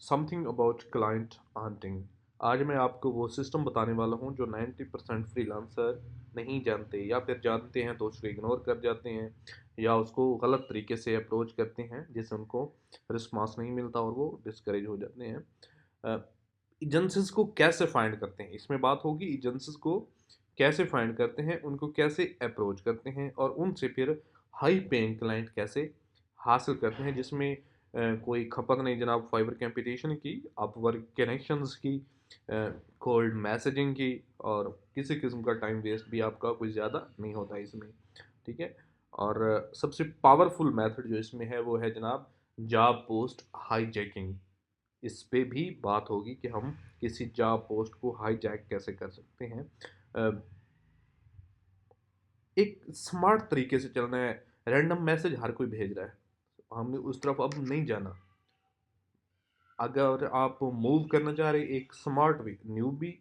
Something about client hunting. आज मैं आपको वो सिस्टम बताने वाला हूँ जो 90% फ्रीलांसर नहीं जानते, या फिर जानते हैं तो उसको इग्नोर कर जाते हैं, या उसको गलत तरीके से अप्रोच करते हैं जिससे उनको रिस्पांस नहीं मिलता और वो डिस्करेज हो जाते हैं। एजेंसीज को कैसे फाइंड करते हैं, इसमें बात होगी। एजेंसीज को कैसे फाइंड करते हैं, उनको कैसे अप्रोच करते हैं, और उनसे फिर हाई पेइंग क्लाइंट कैसे हासिल करते हैं, जिसमें कोई खपत नहीं जनाब फाइबर कंपटीशन की, अपवर्क कनेक्शंस की, कोल्ड मैसेजिंग की, और किसी किस्म का टाइम वेस्ट भी आपका कुछ ज़्यादा नहीं होता इसमें। ठीक है। और सबसे पावरफुल मेथड जो इसमें है वो है जनाब जॉब पोस्ट हाईजैकिंग। इस पे भी बात होगी कि हम किसी जॉब पोस्ट को हाईजैक कैसे कर सकते हैं। अ, एक स्मार्ट तरीके से चलना है। रैंडम मैसेज हर कोई भेज रहा है, हमने उस तरफ अब नहीं जाना। अगर आप मूव करना चाह रहे एक smart way, newbie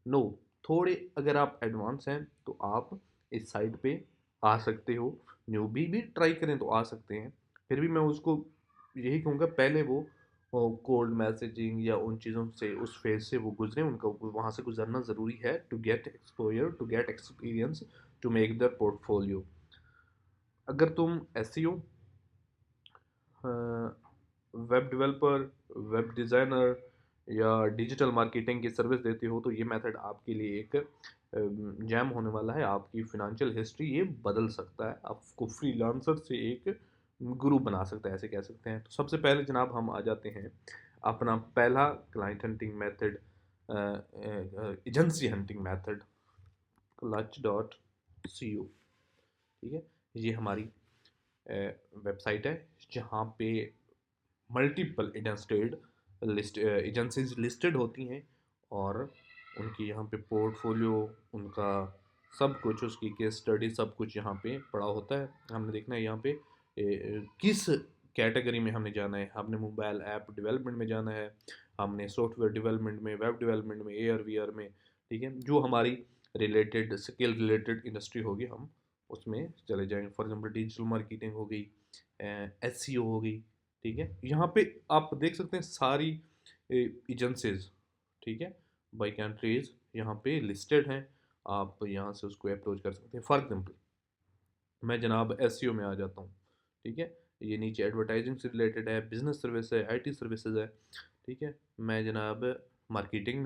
no, थोड़े अगर आप एडवांस हैं तो आप इस साइड पे आ सकते हो। न्यू भी ट्राई करें तो आ सकते हैं। फिर भी मैं उसको यही कहूँगा, पहले वो कोल्ड मैसेजिंग या उन चीज़ों से, उस फेज से वो गुजरें, उनका वहाँ से गुजरना ज़रूरी है to get exposure, to get experience, to make the portfolio. अगर तुम SEO, web developer, web designer या डिजिटल मार्केटिंग की सर्विस देते हो तो ये मेथड आपके लिए एक जैम होने वाला है। आपकी फिनेंशियल हिस्ट्री ये बदल सकता है, आपको फ्रीलांसर से एक गुरु बना सकता है, ऐसे कह सकते हैं। तो सबसे पहले जनाब हम आ जाते हैं अपना पहला client hunting method, agency hunting method, clutch dot C O. ठीक है। ये हमारी वेबसाइट है जहाँ पे मल्टीपल इंडस्ट्रेड एजेंसीज लिस्टेड होती हैं, और उनकी यहाँ पे पोर्टफोलियो, उनका सब कुछ, उसकी केस स्टडी, सब कुछ यहाँ पे पड़ा होता है। हमने देखना है यहाँ पे किस कैटेगरी में हमने जाना है। हमने मोबाइल ऐप डेवलपमेंट में जाना है, हमने सॉफ्टवेयर डेवलपमेंट में, वेब डेवलपमेंट में, एआर वीआर में। ठीक है। जो हमारी रिलेटेड स्किल रिलेटेड इंडस्ट्री होगी हम उसमें चले जाएंगे। फॉर एग्जांपल डिजिटल मार्केटिंग हो गई, एसईओ हो गई। ठीक है। यहाँ पे आप देख सकते हैं सारी एजेंसीज, ठीक है, बाई कंट्रीज यहाँ पे लिस्टेड हैं। आप यहाँ से उसको अप्रोच कर सकते हैं। फॉर एग्जाम्पल मैं जनाब एसईओ में आ जाता हूँ। ठीक है। ये नीचे एडवर्टाइजिंग से रिलेटेड है, बिजनेस सर्विस है, आईटी सर्विसेज है। ठीक है। मैं जनाब मार्केटिंग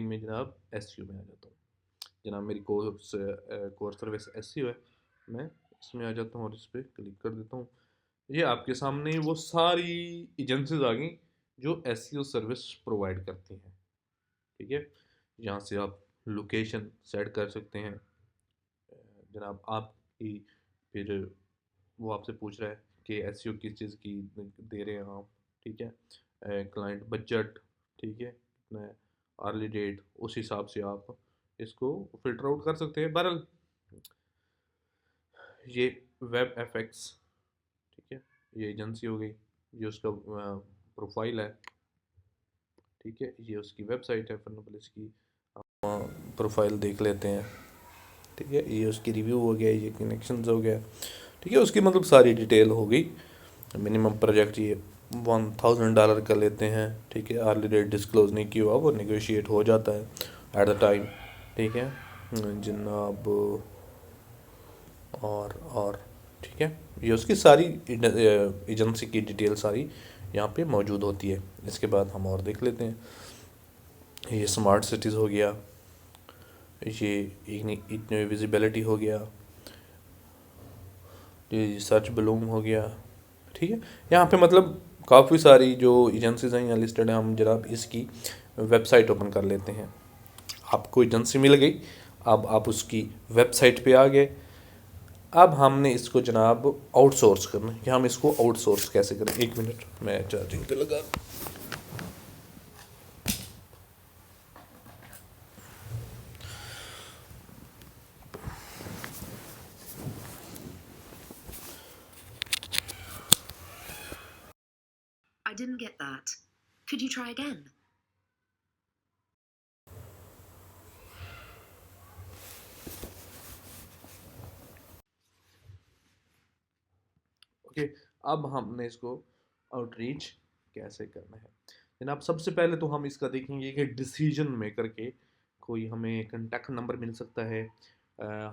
में जनाब एसईओ में आ जाता हूँ। जनाब मेरी कोर सर्विस एसईओ है, मैं इसमें आ जाता हूँ और इस पर क्लिक कर देता हूँ। ये आपके सामने वो सारी एजेंसीज आ गई जो एसईओ सर्विस प्रोवाइड करती हैं। ठीक है। यहाँ से आप लोकेशन सेट कर सकते हैं। जनाब आपकी फिर वो आपसे पूछ रहा है कि एसईओ किस चीज़ की दे रहे हैं आप। ठीक है। क्लाइंट बजट, ठीक है, कितना है, अर्ली डेट, उस हिसाब से आप इसको फिल्टर आउट कर सकते हैं। बहरहाल ये वेब एफएक्स, ठीक है, ये एजेंसी हो गई, ये उसका प्रोफाइल है। ठीक है। ये उसकी वेबसाइट है, फर्नोबल इसकी प्रोफाइल देख लेते हैं। ठीक है। ये उसकी रिव्यू हो गया, ये कनेक्शंस हो गया। ठीक है। उसकी मतलब सारी डिटेल हो गई। मिनिमम प्रोजेक्ट ये $1000 का लेते हैं। ठीक है। अर्ली डेट डिस्क्लोज नहीं किया हुआ, वो नेगोशिएट हो जाता है एट द टाइम। ठीक है जनाब। और ठीक है, ये उसकी सारी एजेंसी की डिटेल सारी यहाँ पे मौजूद होती है। इसके बाद हम और देख लेते हैं। ये स्मार्ट सिटीज़ हो गया, ये इतनी विजिबिलिटी हो गया, ये सर्च ब्लूम हो गया। ठीक है। यहाँ पे मतलब काफ़ी सारी जो एजेंसीज हैं यहाँ लिस्टेड हैं। हम जनाब इसकी वेबसाइट ओपन कर लेते हैं। आपको एजेंसी मिल गई, अब आप उसकी वेबसाइट पे आ गए। अब हमने इसको जनाब आउटसोर्स करना है कि हम इसको आउटसोर्स कैसे करें। एक मिनट मैं चार्जिंग पे लगा। I didn't get that. Could you try again? Okay. अब हमने इसको आउटरीच कैसे करना है। जनाब सबसे पहले तो हम इसका देखेंगे कि डिसीजन मेकर के कोई हमें कांटेक्ट नंबर मिल सकता है,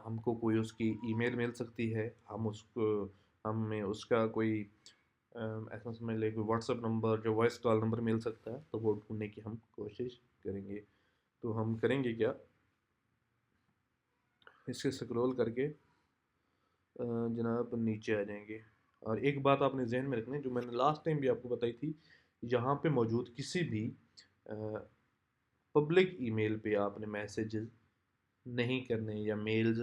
हमको कोई उसकी ईमेल मिल सकती है, हम उसको हमें उसका कोई ऐसा समझ लें कोई व्हाट्सअप नंबर जो वॉइस कॉल नंबर मिल सकता है, तो वो ढूंढने की हम कोशिश करेंगे। तो हम करेंगे क्या, इसके स्क्रॉल करके जनाब नीचे आ जाएंगे। और एक बात आपने जहन में रखनी है जो मैंने लास्ट टाइम भी आपको बताई थी, यहाँ पे मौजूद किसी भी पब्लिक ईमेल पे आपने मैसेजेस नहीं करने या मेल्स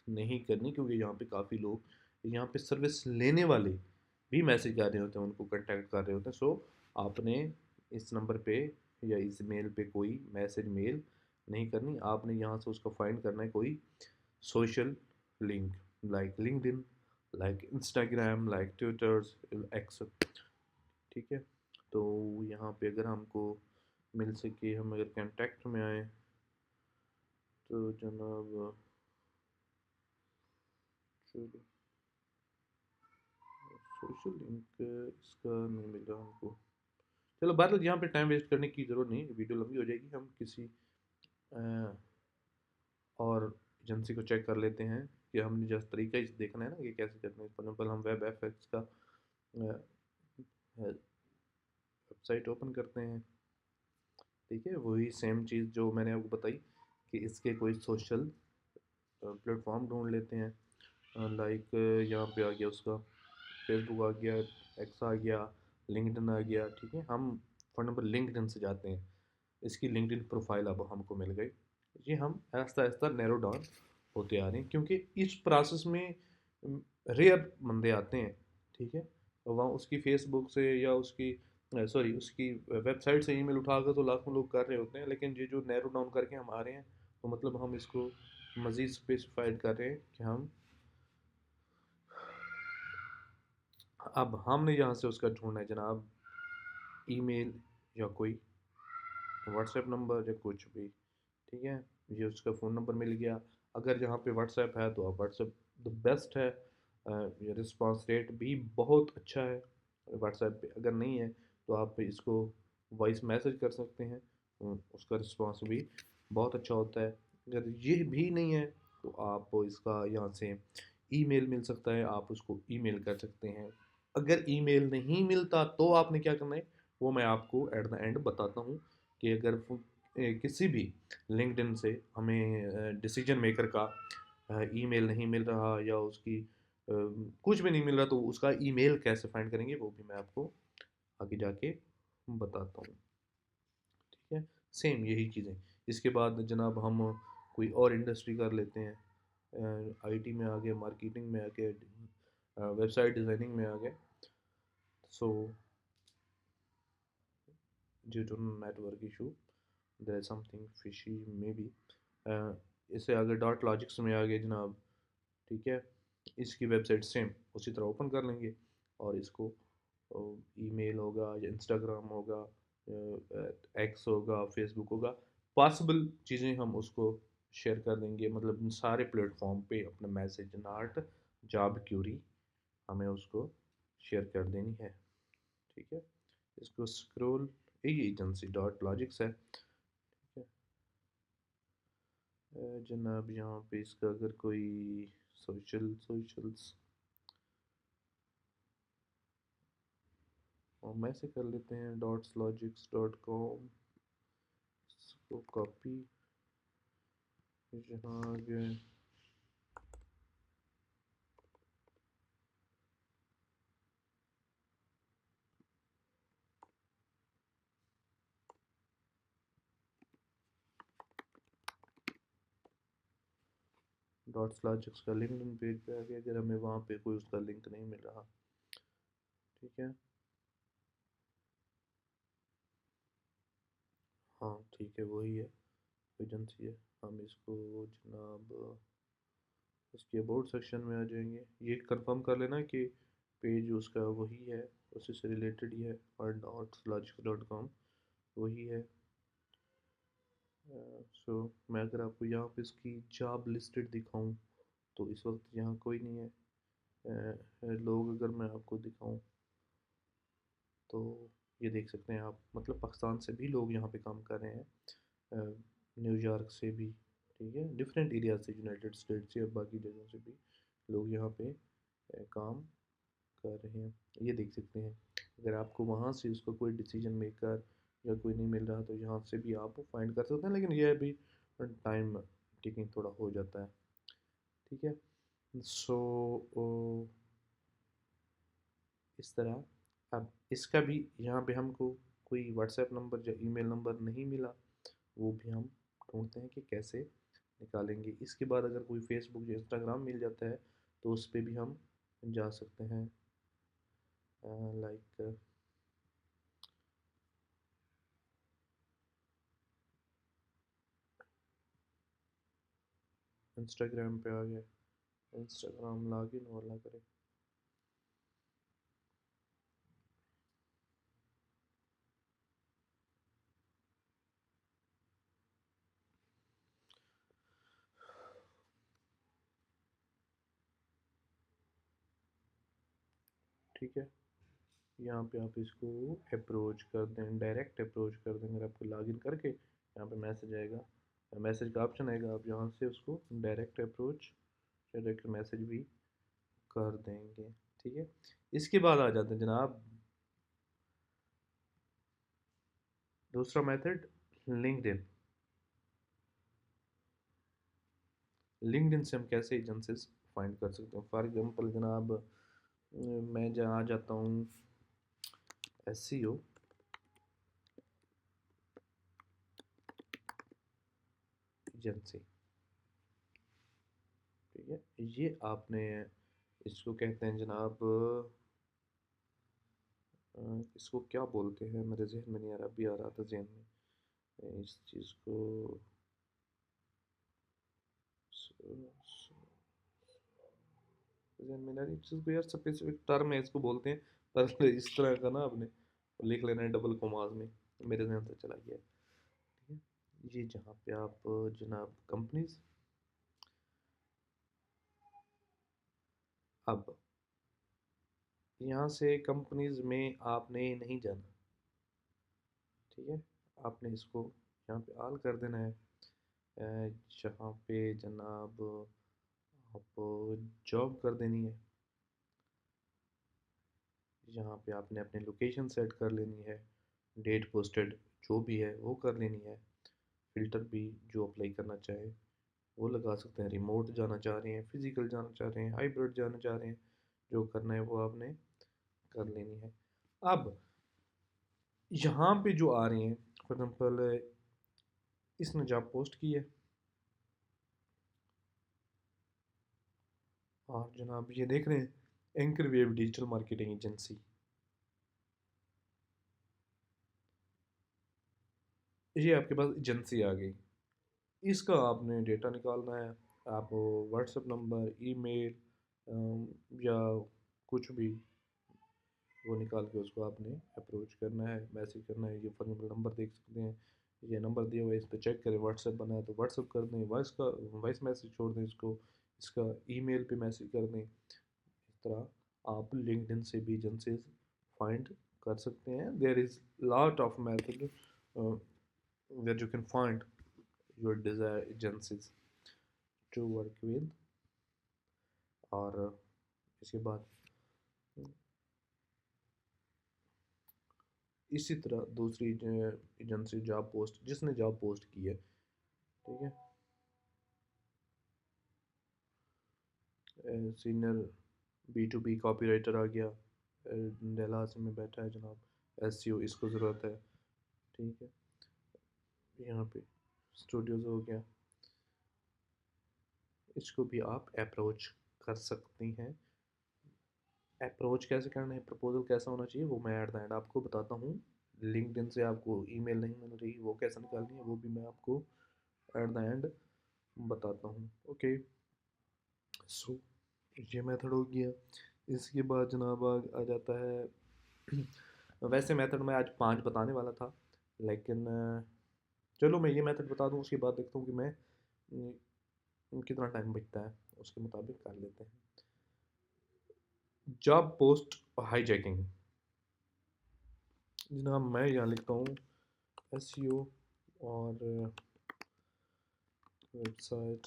नहीं करनी, क्योंकि यहाँ पे काफ़ी लोग यहाँ पे सर्विस लेने वाले भी मैसेज कर रहे होते हैं, उनको कांटेक्ट कर रहे होते हैं। सो आपने इस नंबर पे या इस मेल पे कोई मैसेज मेल नहीं करनी, आपने यहाँ से उसका फाइंड करना है कोई social link, like LinkedIn, like Instagram, like Twitters, X. ठीक है, तो यहाँ पे अगर हमको मिल सके, हम अगर कांटेक्ट में आए तो जनाब सोशल लिंक इसका नहीं मिल रहा हमको। चलो बहरहाल यहाँ पे टाइम वेस्ट करने की ज़रूरत नहीं, वीडियो लंबी हो जाएगी। हम किसी अ, और एजेंसी को चेक कर लेते हैं कि हमने जिस तरीका इस देखना है ना कि कैसे करना है। फॉर एग्जाम्पल हम वेब एफएक्स का वेबसाइट ओपन करते हैं। ठीक है, वही सेम चीज़ जो मैंने आपको बताई कि इसके कोई सोशल प्लेटफॉर्म ढूंढ लेते हैं, लाइक यहाँ पे आ गया उसका फेसबुक आ गया, एक्स आ गया, लिंक्डइन आ गया। ठीक है, हम फॉर नंबर लिंक्डइन से जाते हैं, इसकी लिंक्डइन प्रोफाइल अब हमको मिल गई। ये हम आहिस्ता आहिस्ता नैरो डाउन होते आ रहे हैं, क्योंकि इस प्रोसेस में रेयर बंदे आते हैं। ठीक है, वहाँ उसकी फेसबुक से या उसकी सॉरी उसकी वेबसाइट से ईमेल उठाकर तो लाखों लोग कर रहे होते हैं, लेकिन ये जो नैरो डाउन करके हम आ रहे हैं, तो मतलब हम इसको मज़ीद स्पेसिफाइड कर रहे हैं कि हम अब हमने यहाँ से उसका ढूंढना है जनाब ईमेल या कोई व्हाट्सएप नंबर या कुछ भी। ठीक है, ये उसका फ़ोन नंबर मिल गया। अगर जहाँ पे व्हाट्सएप है तो आप व्हाट्सएप द बेस्ट है, ये रिस्पांस रेट भी बहुत अच्छा है व्हाट्सएप पे। अगर नहीं है तो आप इसको वॉइस मैसेज कर सकते हैं, उसका रिस्पांस भी बहुत अच्छा होता है। अगर ये भी नहीं है तो आप इसका यहाँ से ईमेल मिल सकता है, आप उसको ईमेल कर सकते हैं। अगर ईमेल नहीं मिलता तो आपने क्या करना है, वो मैं आपको एट द एंड बताता हूँ कि अगर किसी भी लिंक्डइन से हमें डिसीजन मेकर का ईमेल नहीं मिल रहा या उसकी कुछ भी नहीं मिल रहा, तो उसका ईमेल कैसे फाइंड करेंगे वो भी मैं आपको आगे जाके बताता हूँ। ठीक है, सेम यही चीज़ें। इसके बाद जनाब हम कोई और इंडस्ट्री कर लेते हैं, आईटी में आ गए, मार्केटिंग में आ गए, वेबसाइट डिज़ाइनिंग में आ गए। So due to network issue there is something fishy may be. इससे आगे डॉट लॉजिक्स में आ गए जनाब। ठीक है, इसकी वेबसाइट सेम उसी तरह ओपन कर लेंगे और इसको ईमेल होगा या इंस्टाग्राम होगा, एक्स होगा, फेसबुक होगा, पॉसिबल चीज़ें हम उसको शेयर कर देंगे। मतलब इन सारे प्लेटफॉर्म पे अपना मैसेज नाट जॉब क्यूरी हमें उसको शेयर कर देनी है। ठीक है, इसको स्क्रॉल, ये एजेंसी डॉट लॉजिक्स है। ठीक है, जनाब यहाँ पे इसका अगर कोई सोशल्स और मैं से कर लेते हैं dots-logics.com, इसको कॉपी यहाँ आगे dots-logics का लिंक्डइन पेज पे आगे, अगर हमें वहाँ पे कोई उसका लिंक नहीं मिल रहा। ठीक है, हाँ ठीक है, वही है, एजेंसी है। हम इसको जनाब इसके अबाउट सेक्शन में आ जाएंगे, ये कंफर्म कर लेना कि पेज उसका वही है, उसी से रिलेटेड ही है, और dots-logics.com वही है। सो मैं अगर आपको यहाँ पे इसकी जॉब लिस्टेड दिखाऊं तो इस वक्त यहाँ कोई नहीं है। लोग अगर मैं आपको दिखाऊं तो ये देख सकते हैं आप, मतलब पाकिस्तान से भी लोग यहाँ पे काम कर रहे हैं, न्यूयॉर्क से भी, ठीक है, डिफरेंट एरिया से, यूनाइटेड स्टेट से और बाकी जगहों से भी लोग यहाँ पे काम कर रहे हैं। ये देख सकते हैं, अगर आपको वहाँ से उसका कोई डिसीजन मेकर या कोई नहीं मिल रहा तो यहाँ से भी आप फाइंड कर सकते हैं, लेकिन यह भी टाइम टेकिंग थोड़ा हो जाता है, ठीक है। सो इस तरह, अब इसका भी यहाँ पे हमको कोई व्हाट्सएप नंबर या ईमेल नंबर नहीं मिला, वो भी हम ढूंढते हैं कि कैसे निकालेंगे। इसके बाद अगर कोई फेसबुक या इंस्टाग्राम मिल जाता है तो उस पर भी हम जा सकते हैं, लाइक इंस्टाग्राम पे आ गया, इंस्टाग्राम लॉगिन वाला करें। ठीक है, यहाँ पे आप इसको अप्रोच कर दें, डायरेक्ट अप्रोच कर दें। अगर आपको लॉगिन करके यहाँ पे मैसेज आएगा, मैसेज का ऑप्शन आएगा, आप यहाँ से उसको डायरेक्ट अप्रोच, डायरेक्ट मैसेज भी कर देंगे, ठीक है। इसके बाद आ जाते हैं जनाब दूसरा मेथड, लिंक्डइन। लिंक्डइन से हम कैसे एजेंसीज फाइंड कर सकते हैं। फॉर एग्जांपल जनाब, मैं जहाँ जाता हूँ एसईओ, एजेंसी, ठीक है, ये आपने, इसको कहते हैं जनाब, इसको क्या बोलते हैं, मेरे जहन में नहीं आ रहा, अभी आ रहा था जहन में इस चीज़ को, जहन में नहीं आ रही इस चीज़ को यार, स्पेसिफिक टर्म है इसको बोलते हैं, पर इस तरह का ना आपने लिख लेना है डबल कोमास में, मेरे जहन से चला गया है, ठीक है। ये जहाँ पे आप जनाब कंपनीज, अब यहाँ से कंपनीज में आपने नहीं जाना, ठीक है, आपने इसको यहाँ पे ऑल कर देना है, जहाँ पे जनाब आप जॉब कर देनी है, यहाँ पे आपने अपनी लोकेशन सेट कर लेनी है, डेट पोस्टेड जो भी है वो कर लेनी है, फ़िल्टर भी जो अप्लाई करना चाहे वो लगा सकते हैं, रिमोट जाना चाह रहे हैं, फिज़िकल जाना चाह रहे हैं, हाइब्रिड जाना चाह रहे हैं, जो करना है वो आपने कर लेनी है। अब यहाँ पे जो आ रहे हैं, फॉर एग्जाम्पल इसने जॉब पोस्ट की है, और जनाब ये देख रहे हैं anchor wave digital marketing agency, ये आपके पास एजेंसी आ गई। इसका आपने डेटा निकालना है, आप व्हाट्सएप नंबर, ईमेल या कुछ भी वो निकाल के उसको आपने अप्रोच करना है, मैसेज करना है। ये फॉर एग्जाम्पल नंबर देख सकते हैं, ये नंबर दिया हुआ है, इस पर चेक करें, व्हाट्सएप बना है तो व्हाट्सएप कर दें, वॉइस मैसेज छोड़ दें इसको, इसका ईमेल पे मैसेज कर दें। इस तरह आप लिंक्डइन से भी एजेंसीज फाइंड कर सकते हैं। There is lot of method where you can find your desired agencies to work with। और इसके बाद इसी तरह दूसरी एजेंसी जॉब पोस्ट, जिसने जॉब पोस्ट की है, ठीक है, सीनियर B2B कॉपी राइटर आ गया, डेलास में बैठा है जनाब, SEO इसको ज़रूरत है, ठीक है, यहाँ पे स्टूडियोज़ हो गया, इसको भी आप अप्रोच कर सकती हैं। अप्रोच कैसे करना है, प्रपोजल कैसा होना चाहिए, वो मैं एट द एंड आपको बताता हूँ। लिंक्डइन से आपको ईमेल नहीं मिल रही, वो कैसे निकालनी है वो भी मैं आपको एट द एंड बताता हूँ, ओके। सो ये मेथड हो गया। इसके बाद जनाब आ जाता है वैसे मेथड मैं आज 5 बताने वाला था, लेकिन चलो मैं ये मेथड बता दूँ, उसके बाद देखता हूँ कि मैं कितना टाइम बचता है, उसके मुताबिक कर लेते हैं। जॉब पोस्ट हाईजैकिंग, जनाब मैं यहाँ लिखता हूँ SEO और वेबसाइट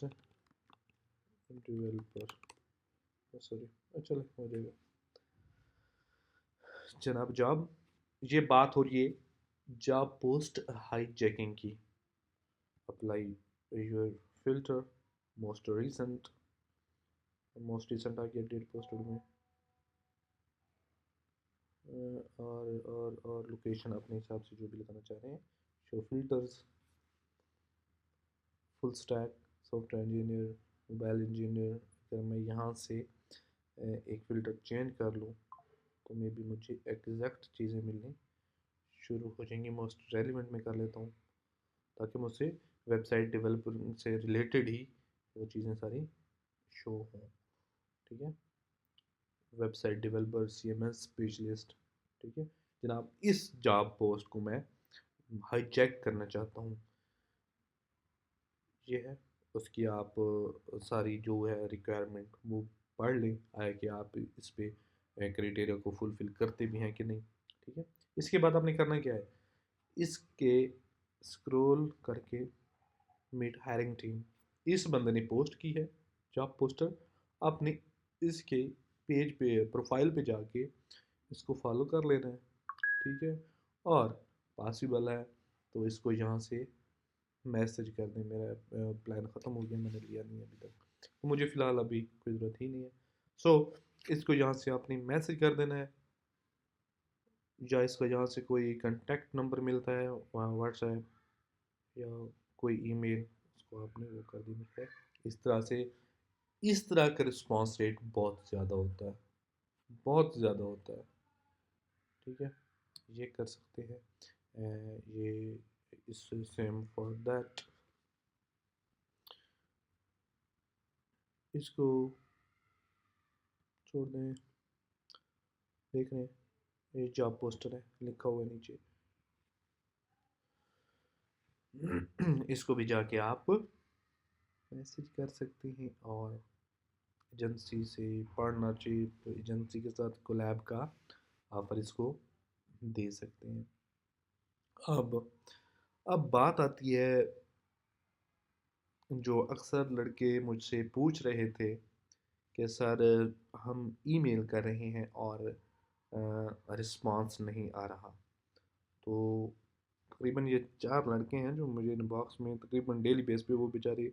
डेवलपर, सॉरी चलो हो जाएगा। जनाब जॉब, ये बात हो रही है जॉब पोस्ट हाईजैकिंग की। Apply your filter, most recent, आ गया डेट पोस्टेड में, और लोकेशन अपने हिसाब से जो भी लगाना चाह रहे हैं। Show filters, full stack, software engineer, mobile engineer. अगर मैं यहाँ से एक फ़िल्टर चेंज कर लूँ तो मे बी मुझे एग्जैक्ट चीज़ें मिलनी शुरू हो जाएंगी। मोस्ट रेलिवेंट में कर लेता हूँ ताकि मुझसे वेबसाइट डेवलपर से रिलेटेड ही वो चीज़ें सारी शो हों। ठीक है, वेबसाइट डेवलपर, CMS स्पेशलिस्ट। ठीक है जनाब, इस जॉब पोस्ट को मैं हाईजैक करना चाहता हूँ। ये है उसकी, आप सारी जो है रिक्वायरमेंट वो पढ़ लें, आया कि आप इस पे क्राइटेरिया को फुलफ़िल करते भी हैं कि नहीं। ठीक है, इसके बाद आपने करना क्या है, इसके स्क्रॉल करके मीट हायरिंग टीम, इस बंदे ने पोस्ट की है जॉब पोस्टर, आपने इसके पेज पे प्रोफाइल पे जाके इसको फॉलो कर लेना है। ठीक है, और पॉसिबल है तो इसको यहाँ से मैसेज कर दें, मेरा प्लान ख़त्म हो गया, मैंने लिया नहीं अभी तक, तो मुझे फ़िलहाल अभी कोई ज़रूरत ही नहीं है। इसको यहाँ से आपने मैसेज कर देना है, या इसका यहाँ से कोई कंटेक्ट नंबर मिलता है वहाँ व्हाट्सएप या कोई ईमेल, उसको आपने वो कर देनी है। इस तरह का रिस्पॉन्स रेट बहुत ज़्यादा होता है, बहुत ज़्यादा होता है। ठीक है, ये कर सकते हैं। ये इस सेम फॉर दैट, इसको छोड़ दें। देख रहे हैं ये जॉब पोस्टर है, लिखा हुआ है नीचे। इसको भी जाके आप मैसेज कर सकते हैं और एजेंसी से पार्टनरशिप, एजेंसी के साथ कोलैब का ऑफर इसको दे सकते हैं। अब अब बात आती है, जो अक्सर लड़के मुझसे पूछ रहे थे कि सर हम ईमेल कर रहे हैं और रिस्पांस नहीं आ रहा। तो तकरीबन ये 4 लड़के हैं जो मुझे इनबॉक्स में तकरीबन डेली बेस पे, वो बेचारे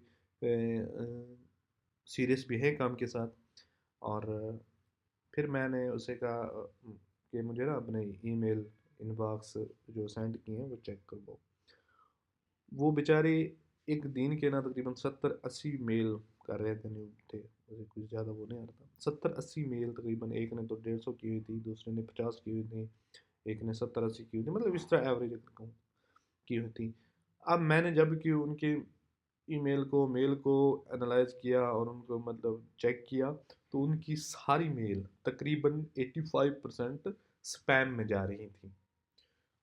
सीरियस भी है काम के साथ। और फिर मैंने उसे कहा कि मुझे ना अपने ईमेल इनबॉक्स जो सेंड किए हैं वो चेक करवाओ। वो बेचारे एक दिन के ना तकरीबन 70-80 मेल कर रहे थे, नहीं थे मुझे कुछ ज़्यादा वो नहीं आ रहा था। 70-80 मेल तकरीबन, एक ने तो 150 की हुई थी, दूसरे ने 50 की हुई थी, एक ने 70-80 की हुई थी, मतलब इस तरह एवरेज की हुई थी। अब मैंने जब कि उनके ईमेल को, मेल को एनालाइज किया और उनको मतलब चेक किया, तो उनकी सारी मेल तकरीबन 85% स्पैम में जा रही थी।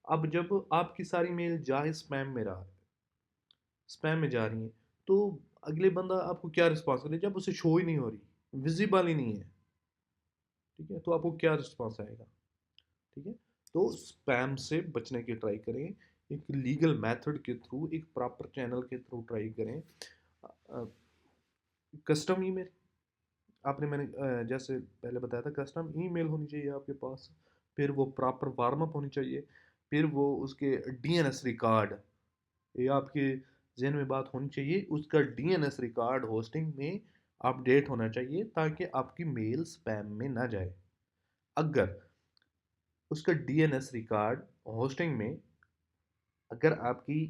अब जब आपकी सारी मेल जा ही स्पैम में जा रही हैं, तो अगले बंदा आपको क्या रिस्पॉन्स करे जब उसे शो ही नहीं हो रही, विजिबल ही नहीं है। ठीक है, तो आपको क्या रिस्पॉन्स आएगा। ठीक है, तो स्पैम से बचने की ट्राई करें, एक लीगल मेथड के थ्रू, एक प्रॉपर चैनल के थ्रू ट्राई करें। कस्टम ईमेल, आपने मैंने जैसे पहले बताया था, कस्टम ईमेल होनी चाहिए आपके पास, फिर वो प्रॉपर वार्म अप होनी चाहिए, फिर वो उसके DNS रिकॉर्ड, ये आपके जहन में बात होनी चाहिए, उसका DNS रिकॉर्ड होस्टिंग में अपडेट होना चाहिए ताकि आपकी मेल स्पैम में ना जाए। अगर उसका DNS रिकॉर्ड होस्टिंग में, अगर आपकी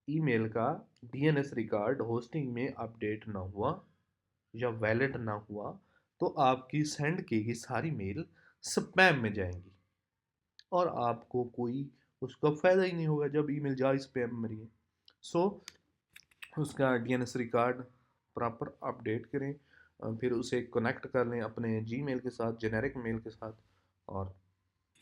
ईमेल का DNS रिकॉर्ड होस्टिंग में अपडेट ना हुआ या वैलिड ना हुआ, तो आपकी सेंड की गई सारी मेल स्पैम में जाएंगी और आपको कोई उसका फ़ायदा ही नहीं होगा जब ईमेल जा स्पैम में रही है। सो उसका DNS रिकॉर्ड प्रॉपर अपडेट करें, फिर उसे कनेक्ट कर लें अपने जीमेल के साथ, जेनेरिक मेल के साथ, और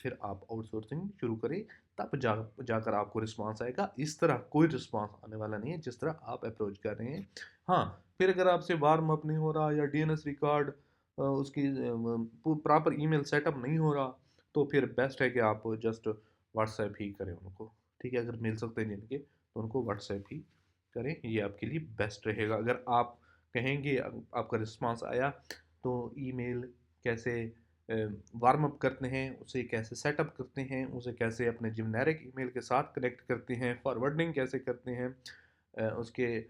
फिर आप आउटसोर्सिंग शुरू करें। तब जाकर आपको रिस्पांस आएगा। इस तरह कोई रिस्पांस आने वाला नहीं है जिस तरह आप अप्रोच कर रहे हैं। हाँ, फिर अगर आपसे वार्म अप नहीं हो रहा या DNS रिकॉर्ड उसकी प्रॉपर ईमेल सेटअप नहीं हो रहा, तो फिर बेस्ट है कि आप जस्ट व्हाट्सएप ही करें उनको, ठीक है। अगर मिल सकते हैं जिनके तो उनको व्हाट्सएप ही करें, ये आपके लिए बेस्ट रहेगा। अगर आप कहेंगे आपका रिस्पांस आया तो ईमेल कैसे वार्म अप करते हैं, उसे कैसे सेटअप करते हैं, उसे कैसे अपने जेनेरिक ईमेल के साथ कनेक्ट करते हैं, फॉरवर्डिंग कैसे करते हैं, उसके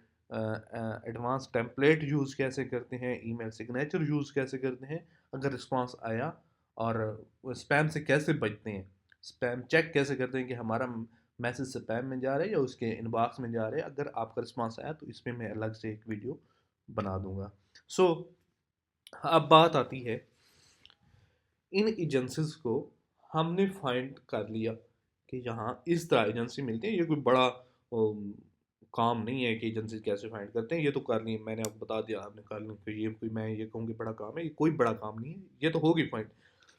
एडवांस टेम्पलेट यूज़ कैसे करते हैं, ईमेल सिग्नेचर यूज़ कैसे करते हैं, अगर रिस्पांस आया, और स्पैम से कैसे बचते हैं, स्पैम चेक कैसे करते हैं कि हमारा मैसेज स्पैम में जा रहा है या उसके इनबॉक्स में जा रहा है। अगर आपका रिस्पांस आया तो इसमें मैं अलग से एक वीडियो बना दूंगा। सो अब बात आती है, इन एजेंसीज को हमने फाइंड कर लिया कि यहाँ इस तरह एजेंसी मिलती है। ये कोई बड़ा काम नहीं है कि एजेंसी कैसे फाइंड करते हैं, ये तो कर ली, मैंने आपको बता दिया, आपने कर ली, तो ये कोई मैं ये कहूँगी बड़ा काम है, ये कोई बड़ा काम नहीं है, ये तो होगी फाइंड।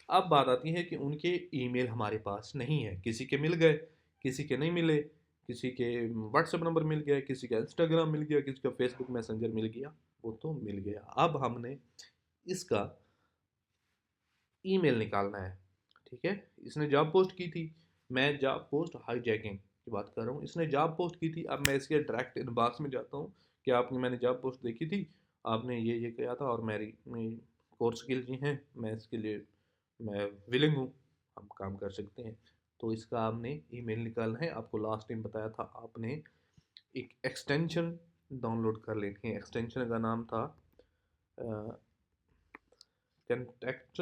अब बात आती है कि उनके ईमेल हमारे पास नहीं है, किसी के मिल गए, किसी के नहीं मिले, किसी के व्हाट्सएप नंबर मिल गया, किसी का इंस्टाग्राम मिल गया, किसी का फेसबुक मैसेंजर मिल गया, वो तो मिल गया। अब हमने इसका ईमेल निकालना है, ठीक है। इसने जॉब पोस्ट की थी, मैं जॉब पोस्ट हाईजैकिंग की बात कर रहा हूँ, इसने जॉब पोस्ट की थी। अब मैं इसके डायरेक्ट इनबॉक्स में जाता हूँ कि आपने, मैंने जॉब पोस्ट देखी थी, आपने ये किया था और मेरी कोर्स स्किल जी हैं, मैं इसके लिए मैं विलिंग हूँ, हम काम कर सकते हैं। तो इसका आपने ईमेल निकालना है। आपको लास्ट टाइम बताया था, आपने एक एक्सटेंशन डाउनलोड कर लेनी है। एक्सटेंशन का नाम था कंटेक्ट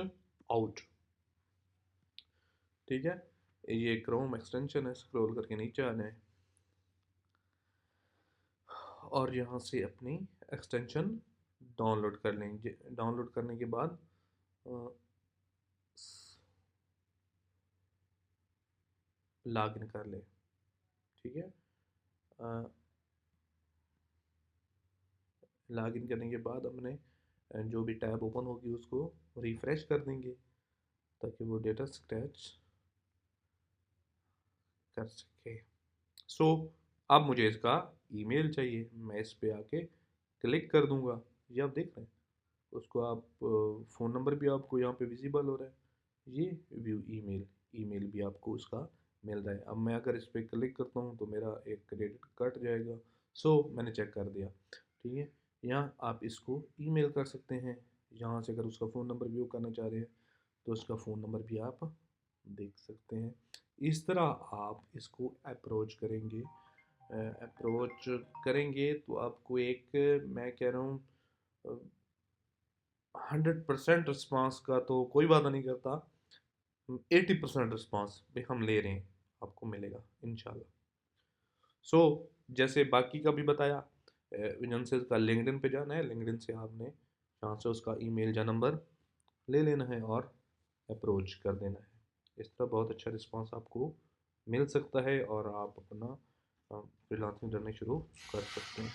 आउट, ठीक है। ये क्रोम एक्सटेंशन है, स्क्रॉल करके नीचे आना है और यहाँ से अपनी एक्सटेंशन डाउनलोड कर लेंगे। डाउनलोड करने के बाद लॉग इन कर ले, ठीक है। लॉग इन करने के बाद अपने जो भी टैब ओपन होगी उसको रिफ्रेश कर देंगे ताकि वो डेटा स्क्रैच कर सके। सो अब मुझे इसका ईमेल चाहिए, मैं इस पे आके क्लिक कर दूंगा। ये आप देख रहे हैं, उसको आप फ़ोन नंबर भी आपको यहाँ पे विजिबल हो रहा है, ये व्यू ईमेल, ईमेल भी आपको उसका मिल रहा है। अब मैं अगर इस पर क्लिक करता हूँ तो मेरा एक क्रेडिट कट जाएगा। सो मैंने चेक कर दिया, ठीक है। यहाँ आप इसको ईमेल कर सकते हैं, यहाँ से अगर उसका फ़ोन नंबर व्यू करना चाह रहे हैं तो उसका फ़ोन नंबर भी आप देख सकते हैं। इस तरह आप इसको अप्रोच करेंगे तो आपको एक, मैं कह रहा हूँ 100% रिस्पांस का तो कोई वादा नहीं करता, 80% रिस्पांस भी हम ले रहे हैं, आपको मिलेगा इंशाल्लाह। सो जैसे बाकी का भी बताया, एजेंसीज का लिंक्डइन पे जाना है, लिंक्डइन से आपने यहाँ से उसका ईमेल या नंबर ले लेना है और अप्रोच कर देना है। इस तरह बहुत अच्छा रिस्पांस आपको मिल सकता है और आप अपना फ्रीलांसिंग करने शुरू कर सकते हैं।